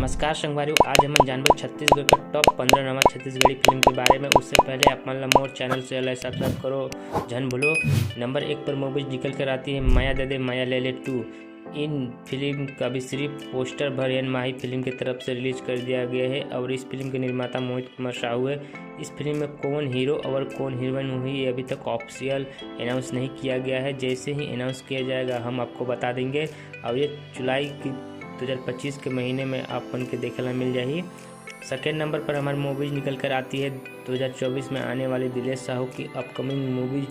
नमस्कार संगवारियों, आज हम जानबे छत्तीसगढ़ के टॉप 15 नवा छत्तीसगढ़ी फिल्म के बारे में। उससे पहले आप मन ला मोर चैनल से लाइक सब्सक्राइब करो जन भूलो। नंबर 1 पर मूवीज निकल कर आती है माया दे दे माया ले ले 2। इन फिल्म का भी सिर्फ पोस्टर भर एन माही फिल्म की तरफ से रिलीज कर दिया गया है और इस फिल्म के निर्माता मोहित कुमार साहू है। इस फिल्म में कौन हीरो और कौन हीरोइन हुई ये अभी तक ऑफिशियल अनाउंस नहीं किया गया है। जैसे ही अनाउंस किया जाएगा हम आपको बता देंगे और ये जुलाई की 2025 के महीने में आप मन के देखने मिल जाएगी। सेकेंड नंबर पर हमारी मूवीज निकल कर आती है 2024 में आने वाली दिलेश साहू की अपकमिंग मूवीज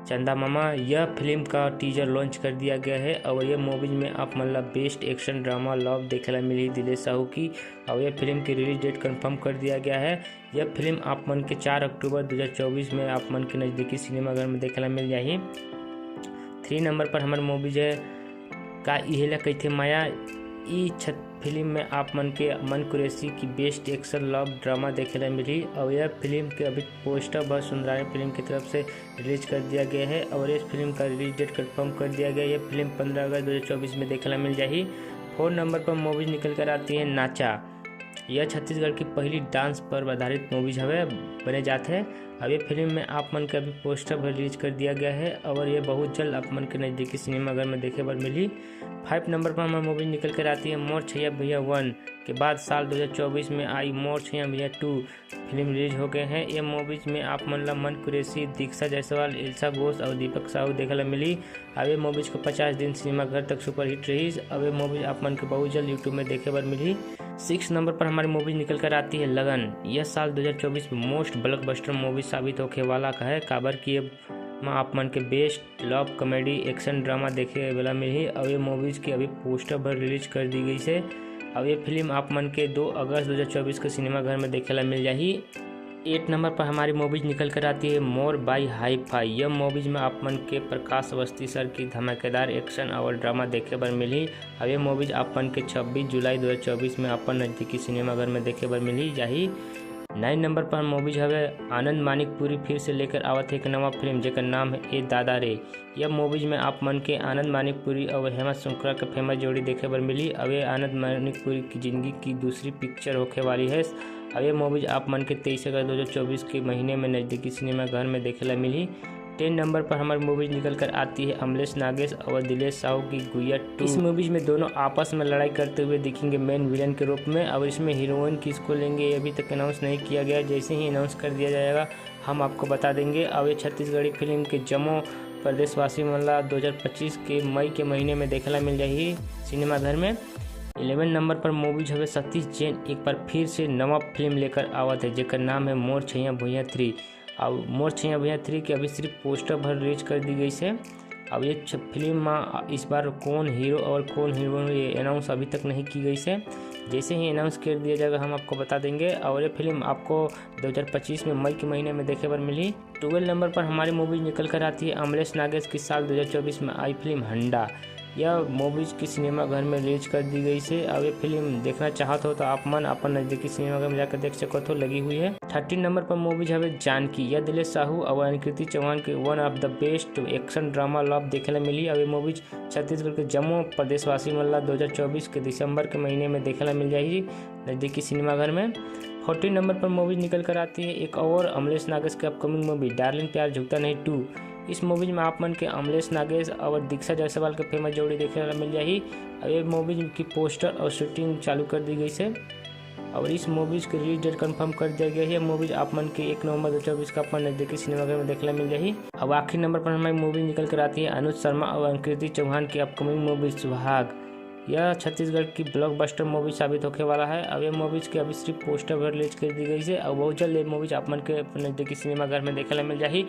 चंदा मामा। यह फिल्म का टीजर लॉन्च कर दिया गया है और यह मूवीज में आप मतलब बेस्ट एक्शन ड्रामा लव देखने मिली दिलेश साहू की और यह फिल्म की रिलीज डेट कंफर्म कर दिया गया है। यह फिल्म आप मन के 4 अक्टूबर 2024 में आप मन के नज़दीकी सिनेमाघर में देखने मिल जाएगी। 3 नंबर पर हमारी मूवीज है का इहेला कहते माया। फिल्म में आप मन के अमन कुरैशी की बेस्ट एक्शन लव ड्रामा देखने मिली और यह फिल्म के अभी पोस्टर बहुत सुंदराई फिल्म की तरफ से रिलीज कर दिया गया है और इस फिल्म का रिलीज डेट कंफर्म कर दिया गया है। यह फिल्म 15 अगस्त 2024 में देखने मिल जाएगी। 4 नंबर पर मूवीज निकल कर आती है नाचा। यह छत्तीसगढ़ की पहली डांस पर आधारित मूवीज हवे बने जाते हैं। अब ये फिल्म में आप मन के अभी पोस्टर पर रिलीज कर दिया गया है और ये बहुत जल्द आप मन के नज़दीकी सिनेमाघर में देखे पर मिली। 5 नंबर पर हमारी मूवी निकल कर आती है मोर छैया भैया 1 के बाद साल 2024 में आई मोर छैया भैया 2 फिल्म रिलीज हो गए हैं। ये मूवीज में आप मन ला मन कुरैशी, दीक्षा जायसवाल, इल्सा घोष और दीपक साहू देखने मिली। अब ये मूवीज को 50 दिन सिनेमाघर तक सुपरहिट रही। अब ये मूवीज आप मन के बहुत जल्द यूट्यूब में देखे पर मिली। 6 नंबर पर हमारी मूवी निकल कर आती है लगन। यह साल 2024 में मोस्ट ब्लॉकबस्टर मूवी साबित होने वाला है। काबर की आप मन के best love comedy action drama देखे वाला मिली और ये मूवीज की अभी पोस्टर पर रिलीज कर दी गई है। अब ये फिल्म आप मन के 2 अगस्त 2024 के सिनेमाघर में देखे ला मिल जाएगी। 8 नंबर पर हमारी मूवीज निकल कर आती है मोर बाई हाई फाई। यह मूवीज में आप मन के प्रकाश अवस्थी सर की धमाकेदार एक्शन और ड्रामा देखे पर मिली। अब ये मूवीज आप मन के 26 जुलाई 2024 में अपन नज़दीकी सिनेमाघर में देखे पर मिली जाही। 9 नंबर पर मूवीज हवे आनंद मानिकपुरी फिर से लेकर आवत है एक नवा फिल्म जेकर नाम है ए दादा रे। यह मूवीज में आप मन के आनंद मानिकपुरी और हेमंत शुक्ला के फेमस जोड़ी देखे पर मिली। अब ये आनंद मानिकपुरी की जिंदगी की दूसरी पिक्चर होने वाली है। अब ये मूवीज आप मन के 23 अगस्त 2024 के महीने में नज़दीकी सिनेमाघर में देखे ला मिली। 10 नंबर पर हमारी मूवीज निकल कर आती है अमलेश नागेश और दिलेश साहू की गुइया 2। इस मूवीज में दोनों आपस में लड़ाई करते हुए दिखेंगे मेन विलन के रूप में और इसमें हीरोइन किसको लेंगे ये अभी तक अनाउंस नहीं किया गया। जैसे ही अनाउंस कर दिया जाएगा हम आपको बता देंगे। और ये छत्तीसगढ़ी फिल्म के जम्मू प्रदेशवासी मल्ला 2025 के मई के महीने में देखने मिल जाएगी सिनेमाघर में। 11 नंबर पर मूवीज हवे सतीश जैन एक बार फिर से नवा फिल्म लेकर आवत है जेकर नाम है मोर छैया भैया 3। अब मोर छैया भैया 3 के अभी सिर्फ पोस्टर भर रिलीज कर दी गई है। अब ये फिल्म में इस बार कौन हीरो और कौन हीरोइन ये अनाउंस अभी तक नहीं की गई है। जैसे ही अनाउंस कर दिया जाएगा हम आपको बता देंगे और ये फिल्म आपको 2025 में मई के महीने में देखे पर मिली। 12 नंबर पर हमारी मूवी निकल कर आती है अमलेश नागेश की साल 2024 में आई फिल्म हंडा। यह मूवीज की सिनेमाघर में रिलीज कर दी गई है। अब ये फिल्म देखना चाहते हो तो आप मन अपन नज़दीकी सिनेमाघर में जाकर देख सको तो लगी हुई है। 13 नंबर पर मूवीज है जानकी। यह दिलेश साहू और अनुकृति चौहान के one of the best action drama love देखने मिली। अब ये मूवीज छत्तीसगढ़ के जम्मू प्रदेशवासी मल्ला 2024 के दिसंबर के महीने में देखने मिल जाएगी नज़दीकी सिनेमाघर में। 14 नंबर पर मूवीज निकल कर आती है एक और अमलेश नागेश की अपकमिंग मूवी डार्लिंग प्यार झुकता नहीं 2। इस मूवीज में आप मन के अमलेश नागेश और दीक्षा जायसवाल के फेमस जोड़ी देखने वाला मिल जाएगी। और ये मूवीज की पोस्टर और शूटिंग चालू कर दी गई है और इस मूवीज की रिलीज डेट कंफर्म कर दिया गया है। मूवीज आप मन के 1 नवंबर 2024 का अपन नज़दीकी सिनेमाघर में देखने मिल जाएगी। अब आखिरी नंबर पर हमारी मूवी निकल कर आती है अनुज शर्मा और अनुकृति चौहान की अपकमिंग मूवी सुहाग। यह छत्तीसगढ़ की ब्लॉकबस्टर मूवी साबित होने वाला है। अब ये मूवीज की अभी सिर्फ पोस्टर पर रिलीज कर दी गई है और बहुत जल्द ये मूवीज आप मन के नज़दीकी सिनेमाघर में देखने मिल जाएगी।